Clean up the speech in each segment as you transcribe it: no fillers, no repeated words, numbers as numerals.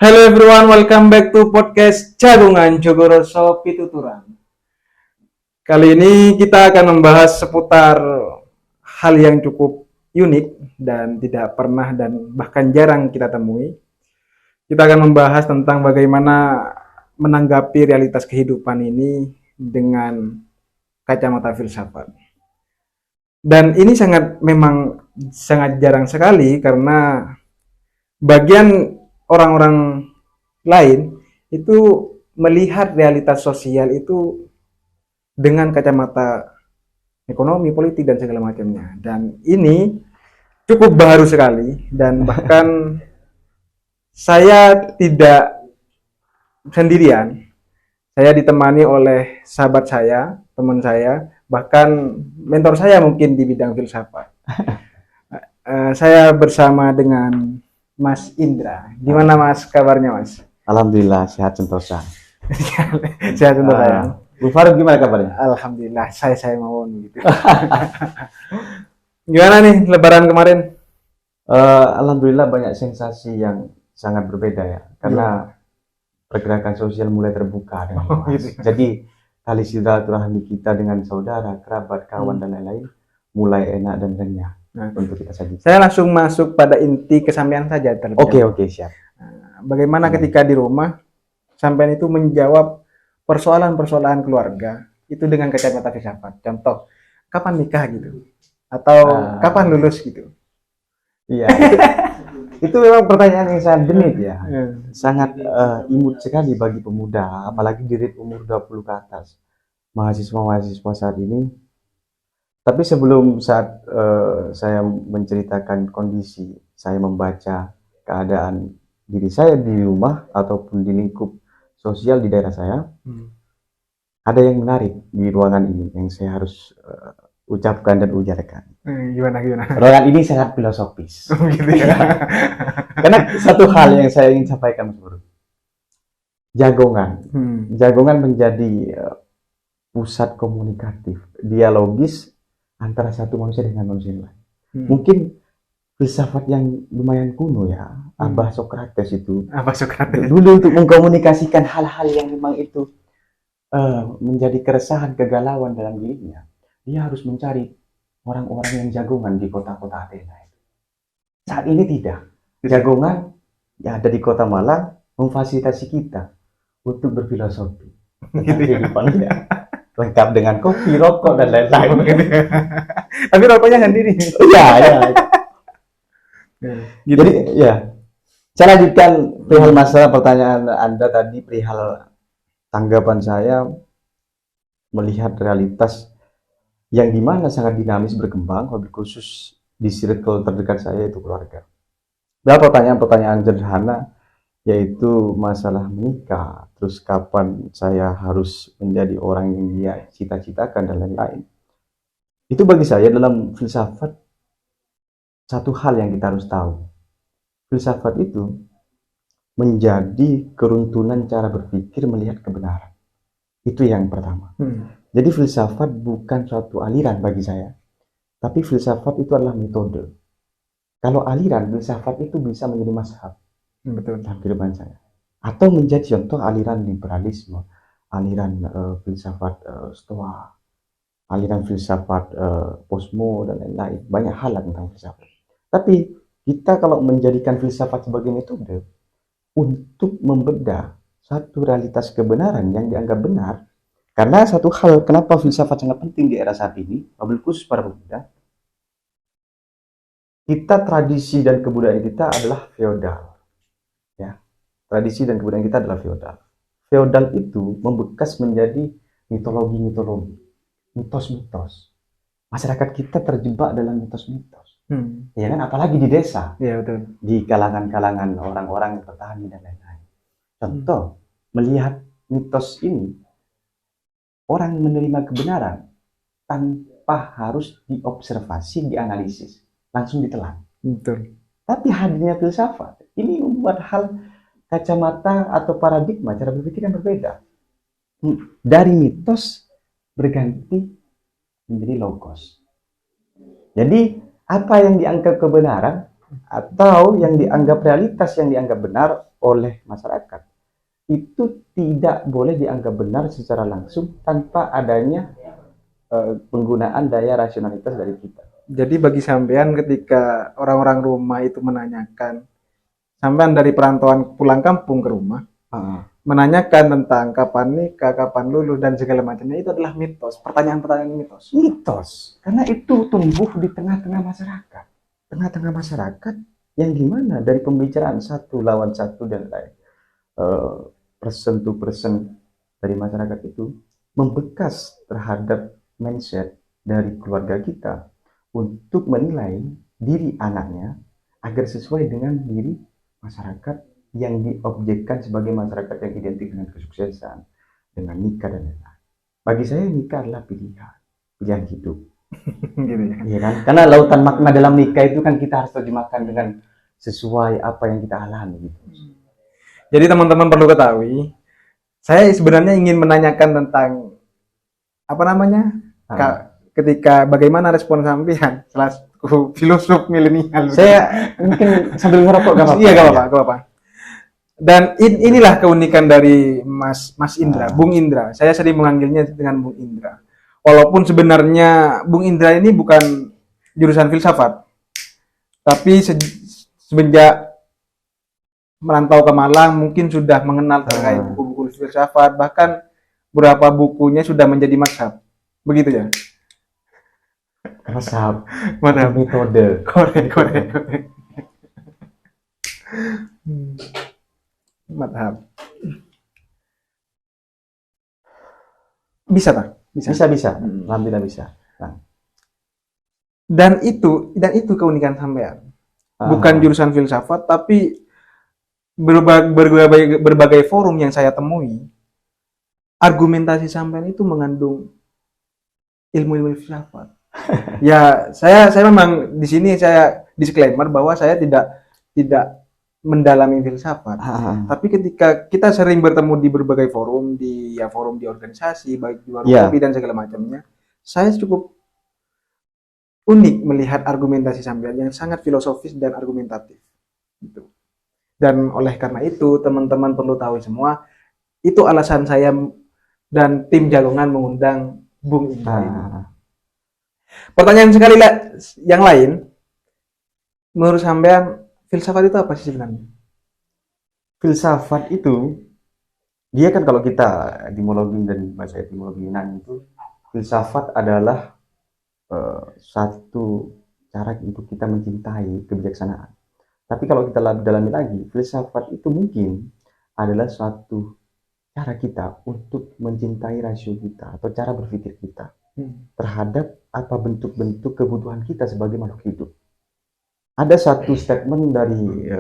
Hello everyone, welcome back to podcast Jagungan Jogoroso Pituturan. Kali ini kita akan membahas seputar hal yang cukup unik dan tidak pernah dan bahkan jarang kita temui. Kita akan membahas tentang bagaimana menanggapi realitas kehidupan ini dengan kacamata filsafat. Dan ini memang sangat jarang sekali karena bagian orang-orang lain itu melihat realitas sosial itu dengan kacamata ekonomi, politik dan segala macamnya. Dan ini cukup baru sekali dan bahkan saya tidak sendirian. Saya ditemani oleh sahabat saya, teman saya, bahkan mentor saya mungkin di bidang filsafat. Saya bersama dengan Mas Indra. Gimana Mas kabarnya Mas? Alhamdulillah sehat sentosa. Sehat untuk saya. Bu Faruk gimana kabarnya? Alhamdulillah saya mau gitu. Gimana nih Lebaran kemarin? Alhamdulillah banyak sensasi yang sangat berbeda ya, karena pergerakan sosial mulai terbuka dengan luas. Gitu. Jadi tali silaturahmi kita dengan saudara, kerabat, kawan dan lain-lain mulai enak dan renyah untuk kita sajikan. Saya langsung masuk pada inti kesampaian saja terlebih dahulu. Oke, siap. Bagaimana ketika di rumah sampean itu menjawab persoalan-persoalan keluarga itu dengan kacamata filsafat. Contoh, kapan nikah gitu? Atau kapan lulus gitu? Iya. Itu memang pertanyaan yang sangat genit ya. Sangat imut sekali bagi pemuda, apalagi di rate umur 20 ke atas. Mahasiswa-mahasiswa saat ini. Tapi sebelum saya menceritakan kondisi, saya membaca keadaan diri saya di rumah ataupun di lingkup sosial di daerah saya, ada yang menarik di ruangan ini yang saya harus ucapkan dan ujarkan. Gimana? Ruangan ini sangat filosofis. Gitu ya. Karena satu hal yang saya ingin sampaikan, Mas Bro. Jagongan menjadi pusat komunikatif, dialogis antara satu manusia dengan manusia lain. Mungkin filsafat yang lumayan kuno ya, Abah Sokrates itu. Apa Sokrates? Dulu untuk mengkomunikasikan hal-hal yang memang itu menjadi keresahan, kegalauan dalam dirinya, dia harus mencari orang-orang yang jagongan di kota-kota Athena. Saat ini tidak. Jagongan yang ada di kota Malang memfasilitasi kita untuk berfilosofi tentang kehidupannya. Lengkap dengan kopi, rokok, dan lain-lain. Tapi rokoknya sendiri. Iya. Gitu. Jadi ya, saya lanjutkan perihal masalah pertanyaan Anda tadi, perihal tanggapan saya melihat realitas yang dimana sangat dinamis berkembang, lebih khusus di circle terdekat saya itu keluarga. Beberapa pertanyaan-pertanyaan sederhana, yaitu masalah menikah, terus kapan saya harus menjadi orang yang dia cita-citakan dan lain-lain. Itu bagi saya dalam filsafat satu hal yang kita harus tahu. Filsafat itu menjadi keruntuhan cara berpikir melihat kebenaran. Itu yang pertama. Jadi filsafat bukan suatu aliran bagi saya, tapi filsafat itu adalah metode. Kalau aliran, filsafat itu bisa menjadi mazhab. Betul, dalam kehidupan saya. Atau menjadi contoh aliran liberalisme, aliran filsafat stoa, aliran filsafat posmo dan lain-lain. Banyak hal tentang filsafat. Tapi kita kalau menjadikan filsafat sebagai metode untuk membedah satu realitas kebenaran yang dianggap benar, karena satu hal kenapa filsafat sangat penting di era saat ini, wabil khusus para pemuda, kita tradisi dan kebudayaan kita adalah feodal. Tradisi dan kebudayaan kita adalah feodal. Feodal itu membekas menjadi mitologi-mitologi, mitos-mitos. Masyarakat kita terjebak dalam mitos-mitos. Ya kan, apalagi di desa. Iya, betul. Di kalangan-kalangan orang-orang petani dan lain-lain. Contoh, melihat mitos ini, orang menerima kebenaran tanpa harus diobservasi, dianalisis, langsung ditelan. Betul. Tapi hadirnya filsafat ini membuat hal kacamata atau paradigma cara berpikir yang berbeda. Dari mitos berganti menjadi logos. Jadi apa yang dianggap kebenaran atau yang dianggap realitas, yang dianggap benar oleh masyarakat, itu tidak boleh dianggap benar secara langsung tanpa adanya penggunaan daya rasionalitas dari kita. Jadi bagi sampean ketika orang-orang rumah itu menanyakan, sampean dari perantauan pulang kampung ke rumah, menanyakan tentang kapan nikah, kapan lulus, dan segala macamnya, itu adalah mitos, pertanyaan-pertanyaan mitos. Mitos, karena itu tumbuh di tengah-tengah masyarakat. Tengah-tengah masyarakat yang gimana dari pembicaraan satu lawan satu dan lain person to person dari masyarakat itu membekas terhadap mindset dari keluarga kita untuk menilai diri anaknya agar sesuai dengan diri masyarakat yang diobjekkan sebagai masyarakat yang identik dengan kesuksesan, dengan nikah dan lain-lain. Bagi saya nikah adalah pilihan hidup. Gitu ya. Iya kan? Karena lautan makna dalam nikah itu kan kita harus terjemahkan dengan sesuai apa yang kita alami gitu. Jadi teman-teman perlu ketahui, saya sebenarnya ingin menanyakan tentang apa namanya, ketika bagaimana respon sampean selaku filosof milenial. Saya mungkin sambil ngerokok gak apa-apa. Iya, gak apa-apa. Dan inilah keunikan dari Mas Indra, Bung Indra. Saya sering memanggilnya dengan Bung Indra. Walaupun sebenarnya Bung Indra ini bukan jurusan filsafat, tapi semenjak merantau ke Malang mungkin sudah mengenal terkait buku-buku filsafat, bahkan beberapa bukunya sudah menjadi mazhab. Begitu ya? Mazhab, Mazhab. metode. Korek. Mazhab. Bisa tak? Bisa. Alhamdulillah bisa. Dan itu keunikan sampean. Bukan jurusan filsafat, tapi berbagai forum yang saya temui, argumentasi sampean itu mengandung ilmu filsafat. Ya, saya memang di sini saya disclaimer bahwa saya tidak mendalami filsafat. Tapi ketika kita sering bertemu di berbagai forum, di organisasi, baik di warung kopi dan segala macamnya, saya cukup unik melihat argumentasi sampean yang sangat filosofis dan argumentatif. Gitu. Dan oleh karena itu, teman-teman perlu tahu semua, itu alasan saya dan tim Jagongan mengundang Bung Indra ini. Pertanyaan sekali yang lain, menurut sampean, filsafat itu apa sih sebenarnya? Filsafat itu, dia kan kalau kita etimologi dan bahasa etimologi Yunani itu, filsafat adalah satu cara untuk kita mencintai kebijaksanaan. Tapi kalau kita dalami lagi, filsafat itu mungkin adalah suatu cara kita untuk mencintai rasio kita atau cara berpikir kita terhadap apa bentuk-bentuk kebutuhan kita sebagai makhluk hidup. Ada satu statement dari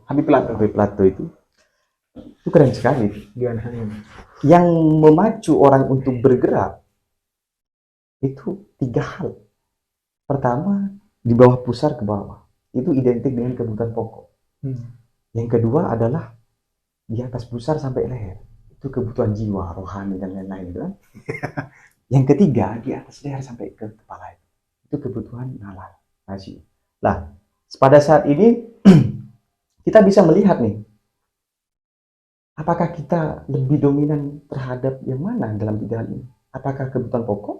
Habib Plato itu keren sekali. Yang memacu orang untuk bergerak itu 3 hal. Pertama, di bawah pusar ke bawah. Itu identik dengan kebutuhan pokok. Yang kedua adalah di atas pusar sampai leher. Itu kebutuhan jiwa, rohani, dan lain-lain. Kan? Yang ketiga, di atas leher sampai ke kepala. Itu kebutuhan halal, rasio. Nah, pada saat ini, kita bisa melihat nih, apakah kita lebih dominan terhadap yang mana dalam 3 hal ini? Apakah kebutuhan pokok,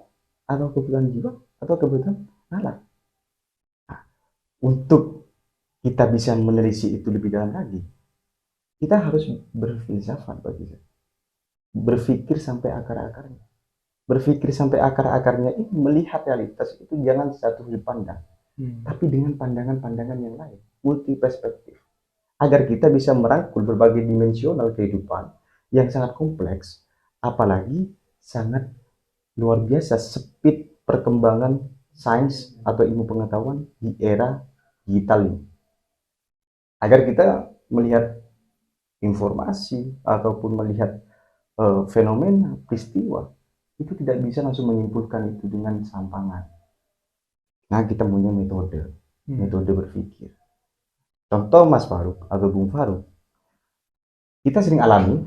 atau kebutuhan jiwa, atau kebutuhan halal? Untuk kita bisa menelisik itu lebih dalam lagi, kita harus berfilsafat bagi saya. Berpikir sampai akar-akarnya. Berpikir sampai akar-akarnya itu melihat realitas itu jangan satu sudut pandang, tapi dengan pandangan-pandangan yang lain, multi perspektif. Agar kita bisa merangkul berbagai dimensional kehidupan yang sangat kompleks, apalagi sangat luar biasa speed perkembangan sains atau ilmu pengetahuan di era digital ini. Agar kita melihat informasi ataupun melihat fenomena, peristiwa, itu tidak bisa langsung menyimpulkan itu dengan sampangan. Nah, kita punya metode berpikir. Contoh Mas Faruk atau Bung Faruk, kita sering alami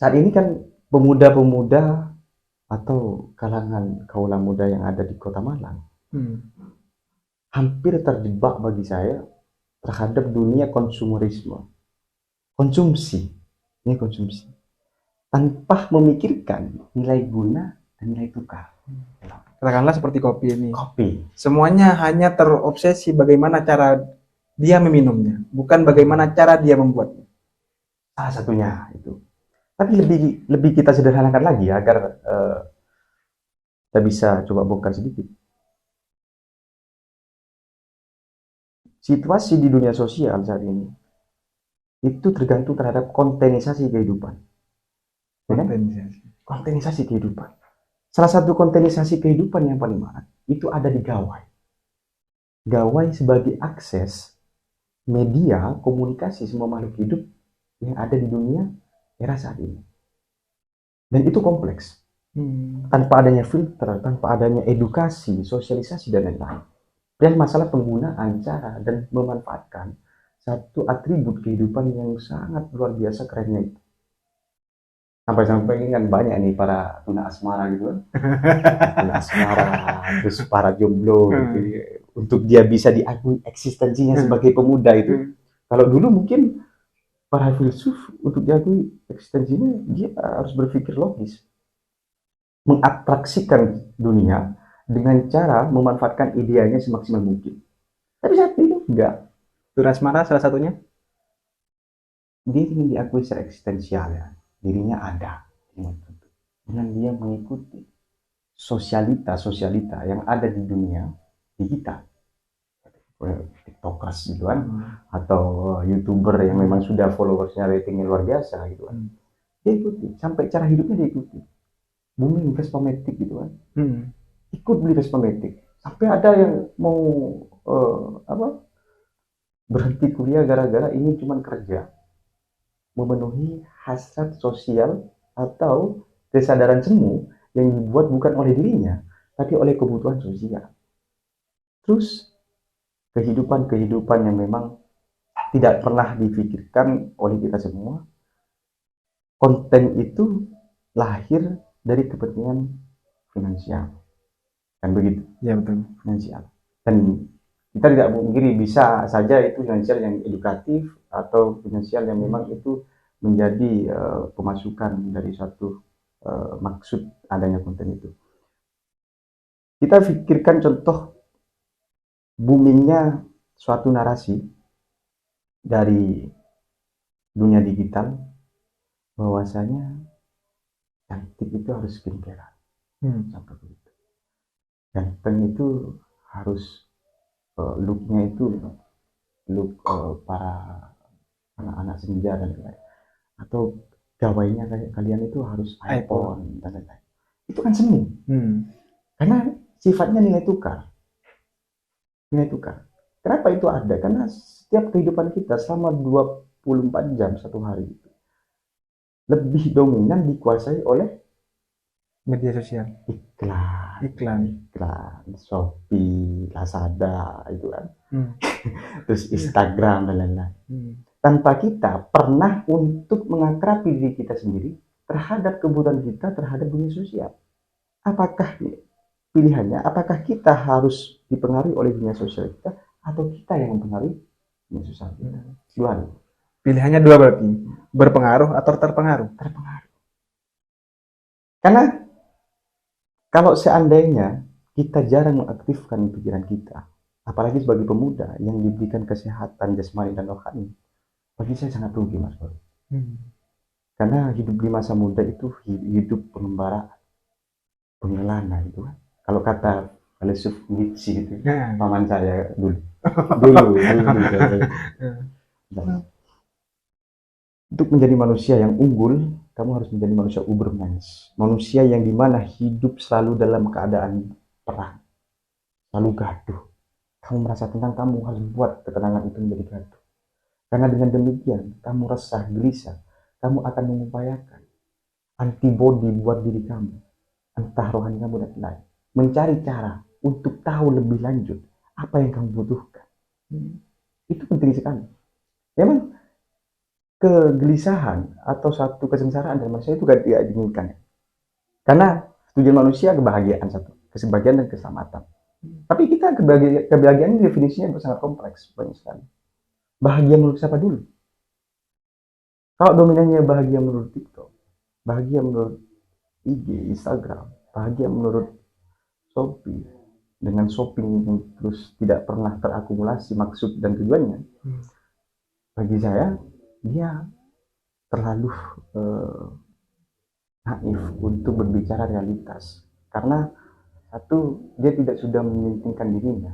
saat ini kan pemuda-pemuda atau kalangan kaula muda yang ada di Kota Malang hampir terjebak bagi saya terhadap dunia konsumerisme. Konsumsi, ini konsumsi. Tanpa memikirkan nilai guna dan nilai tukar. Katakanlah seperti kopi ini. Kopi. Semuanya hanya terobsesi bagaimana cara dia meminumnya, bukan bagaimana cara dia membuatnya. Salah satunya itu. Tapi lebih kita sederhanakan lagi agar kita bisa coba bongkar sedikit. Situasi di dunia sosial saat ini itu tergantung terhadap kontenisasi kehidupan. Ya kan? Kontenisasi kehidupan. Salah satu kontenisasi kehidupan yang paling marak itu ada di gawai. Gawai sebagai akses media komunikasi semua makhluk hidup yang ada di dunia era saat ini. Dan itu kompleks. Tanpa adanya filter, tanpa adanya edukasi, sosialisasi, dan lain-lain. Dan masalah penggunaan cara dan memanfaatkan satu atribut kehidupan yang sangat luar biasa kerennya itu. Sampai-sampai kan banyak nih para tuna asmara gitu kan. Tuna asmara, terus para jomblo gitu. Untuk dia bisa diakui eksistensinya sebagai pemuda itu. Kalau dulu mungkin para filsuf untuk diakui eksistensinya dia harus berpikir logis. Mengatraksikan dunia dengan cara memanfaatkan ideanya semaksimal mungkin. Tapi saat itu enggak. Tuna asmara salah satunya. Dia ingin diakui secara eksistensial ya. Dirinya ada. Dengan dia mengikuti sosialita yang ada di dunia digital. TikTokers gitu kan. Atau YouTuber yang memang sudah followersnya ratingnya luar biasa gitu kan. Dia ikuti. Sampai cara hidupnya dia ikuti. Booming Vespa Matic gitu kan. Ikut beli Vespa Matic. Sampai ada yang mau berhenti kuliah gara-gara ini cuma kerja, memenuhi hasrat sosial atau kesadaran semu yang dibuat bukan oleh dirinya, tapi oleh kebutuhan sosial. Terus kehidupan yang memang tidak pernah dipikirkan oleh kita semua. Konten itu lahir dari kepentingan finansial, kan begitu? Ya betul. Finansial. Dan kita tidak memungkiri bisa saja itu finansial yang edukatif atau finansial yang memang itu menjadi pemasukan dari suatu maksud adanya konten itu. Kita pikirkan contoh boomingnya suatu narasi dari dunia digital bahwasanya cantik itu harus skincare. Sampai begitu. Ganteng itu harus looknya itu look para anak-anak senja dan lain-lain. Atau gawainya kayak kalian itu harus iPhone dan lain-lain. Itu kan semu. Karena sifatnya nilai tukar. Nilai tukar. Kenapa itu ada? Karena setiap kehidupan kita selama 24 jam satu hari itu lebih dominan dikuasai oleh Media sosial. Iklan, Shopee, Lazada itu kan. Terus Instagram dan lain-lain. Tanpa kita pernah untuk mengakrabi diri kita sendiri terhadap kebutuhan kita terhadap dunia sosial. Apakah pilihannya? Apakah kita harus dipengaruhi oleh dunia sosial kita atau kita yang mempengaruhi dunia sosial kita? Dua. Pilihannya dua berarti, berpengaruh atau terpengaruh? Terpengaruh. Karena kalau seandainya kita jarang mengaktifkan pikiran kita, apalagi sebagai pemuda yang diberikan kesehatan jasmani dan rohani, bagi saya sangat rugi, Mas Bro. Karena hidup di masa muda itu hidup pengembara, pengelana itu kan. Kalau kata filsuf Nietzsche gitu, paman saya dulu. Untuk menjadi manusia yang unggul, kamu harus menjadi manusia Ubermensch. Manusia yang dimana hidup selalu dalam keadaan perang. Selalu gaduh. Kamu merasa tenang, kamu harus buat ketenangan itu menjadi gaduh. Karena dengan demikian, kamu resah, gelisah. Kamu akan mengupayakan antibodi buat diri kamu. Entah rohani kamu dan lain. Mencari cara untuk tahu lebih lanjut apa yang kamu butuhkan. Itu penting sekali. Memang kegelisahan atau satu kesengsaraan dalam manusia itu tidak diinginkan. Karena tujuan manusia kebahagiaan satu, kesebahagiaan dan keselamatan. Tapi kita kebahagiaan ini definisinya sangat kompleks, banyak sekali. Bahagia menurut siapa dulu? Kalau dominannya bahagia menurut TikTok, bahagia menurut IG, Instagram, bahagia menurut Shopee, dengan shopping yang terus tidak pernah terakumulasi maksud dan tujuannya, bagi saya dia terlalu eh, naif untuk berbicara realitas. Karena satu, dia tidak sudah mementingkan dirinya,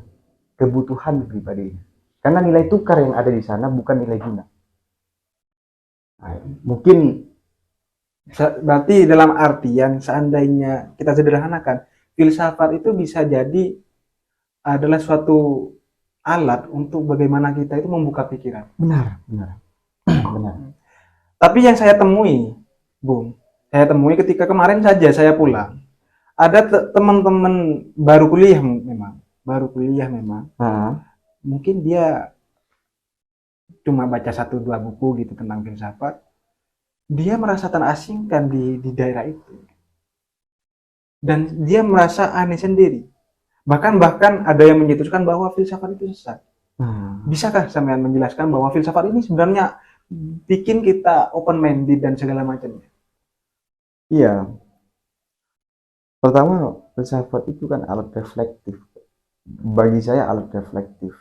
kebutuhan pribadinya. Karena nilai tukar yang ada di sana bukan nilai guna. Nah, mungkin Berarti dalam artian seandainya kita sederhanakan, filsafat itu bisa jadi adalah suatu alat untuk bagaimana kita itu membuka pikiran. benar, benar, benar. Tapi yang saya temui, Bung, saya temui ketika kemarin saja saya pulang, ada teman-teman baru kuliah memang, Nah, mungkin dia cuma baca satu dua buku gitu tentang filsafat, dia merasa terasingkan di daerah itu, dan dia merasa aneh sendiri. Bahkan ada yang mencetuskan bahwa filsafat itu sesat. nah, Bisakah sampean menjelaskan bahwa filsafat ini sebenarnya bikin kita open minded dan segala macamnya? iya. Pertama, filsafat itu kan alat reflektif. Bagi saya alat reflektif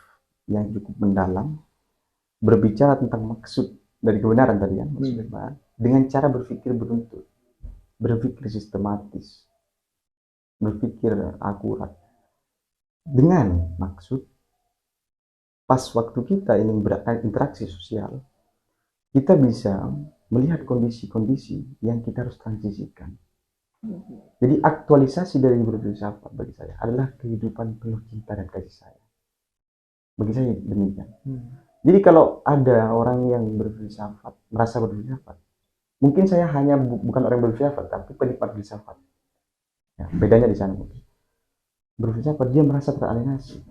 yang cukup mendalam, berbicara tentang maksud dari kebenaran tadi kan, maksudnya dengan cara berpikir beruntut, berpikir sistematis, berpikir akurat. Dengan maksud, pas waktu kita ingin berinteraksi sosial, kita bisa melihat kondisi-kondisi yang kita harus transisikan. Jadi aktualisasi dari berfilsafat bagi saya adalah kehidupan penuh cinta dan kasih sayang. Bagi saya demikian. Jadi kalau ada orang yang berfilsafat, merasa berfilsafat, mungkin saya hanya bukan orang berfilsafat, tapi penikmat filsafat. Ya, bedanya di sana mungkin. Berfilsafat dia merasa teralienasi.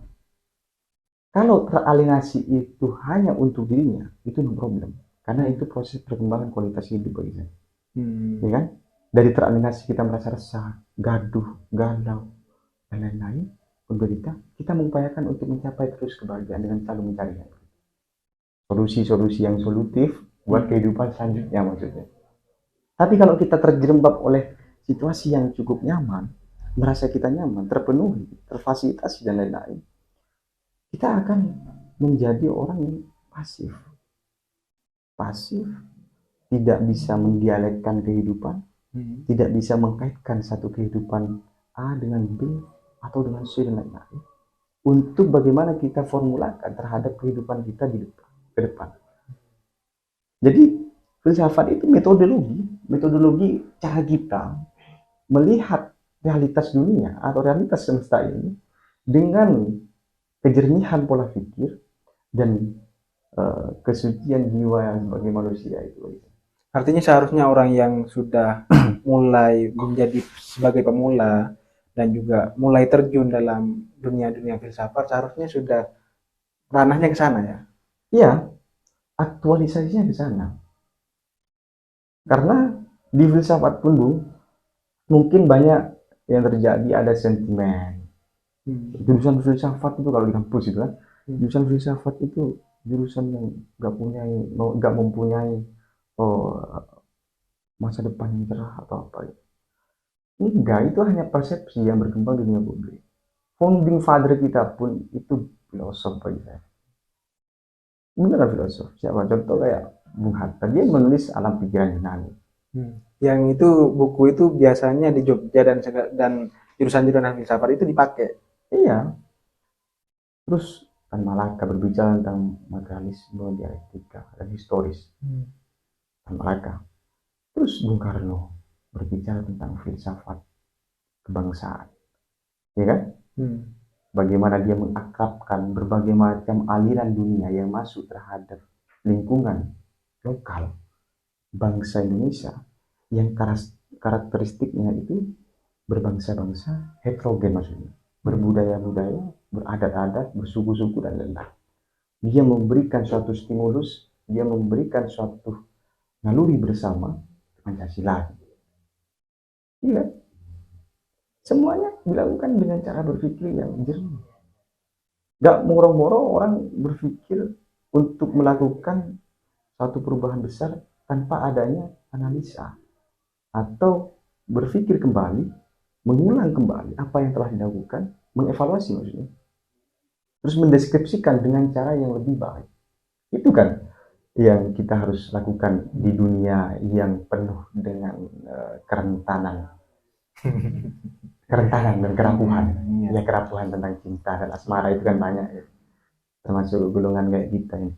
Kalau teralienasi itu hanya untuk dirinya, itu no problem. Karena itu proses perkembangan kualitas hidup bagi saya. Ya kan? Dari teralienasi kita merasa resah, gaduh, galau, dan lain-lain, menderita, kita mengupayakan untuk mencapai terus kebahagiaan dengan selalu mencari solusi-solusi yang solutif buat kehidupan selanjutnya maksudnya. Tapi kalau kita terjerembab oleh situasi yang cukup nyaman, merasa kita nyaman, terpenuhi, terfasilitasi dan lain-lain, kita akan menjadi orang yang pasif. Pasif, tidak bisa mendialekkan kehidupan, tidak bisa mengkaitkan satu kehidupan A dengan B atau dengan C dan lain-lain. Untuk bagaimana kita formulakan terhadap kehidupan kita di depan, ke depan. Jadi filsafat itu metodologi cara kita melihat realitas dunia atau realitas semesta ini dengan kejernihan pola pikir dan kesucian jiwa sebagai manusia itu. Artinya seharusnya orang yang sudah mulai menjadi sebagai pemula dan juga mulai terjun dalam dunia-dunia filsafat seharusnya sudah ranahnya ke sana ya. Iya, aktualisasinya ke sana. Karena di filsafat pun Bu, mungkin banyak yang terjadi ada sentimen. Jurusan filsafat itu kalau di kampus itu kan, jurusan filsafat itu jurusan yang nggak mempunyai oh, masa depan yang cerah atau apa. Enggak, itu hanya persepsi yang berkembang di dunia publik. Founding father kita pun itu filosof bagi saya. Beneran filosof. Siapa? Contoh kayak Bung Hatta, dia menulis Alam Pikiran Yunani. Yang itu buku itu biasanya di Jogja dan jurusan-jurusan filsafat itu dipakai. Iya. Terus Tan Malaka berbicara tentang materialisme, dialektika, dan historis. Tan Malaka. Terus Bung Karno berbicara tentang filsafat kebangsaan. Ya kan? Bagaimana dia mengakrabkan berbagai macam aliran dunia yang masuk terhadap lingkungan lokal bangsa Indonesia yang karakteristiknya itu berbangsa-bangsa heterogen maksudnya, berbudaya-budaya, beradat-adat, bersuku-suku dan lain-lain. Dia memberikan suatu stimulus, dia memberikan suatu naluri bersama Pancasila. Iya. semuanya dilakukan dengan cara berpikir yang jernih. Gak moro-moro orang berpikir untuk melakukan satu perubahan besar tanpa adanya analisa atau berpikir kembali, mengulang kembali apa yang telah dilakukan, mengevaluasi maksudnya, terus mendeskripsikan dengan cara yang lebih baik. Itu kan yang kita harus lakukan di dunia yang penuh dengan kerentanan dan kerapuhan. Ya, kerapuhan tentang cinta dan asmara itu kan banyak ya, termasuk golongan kayak kita ini.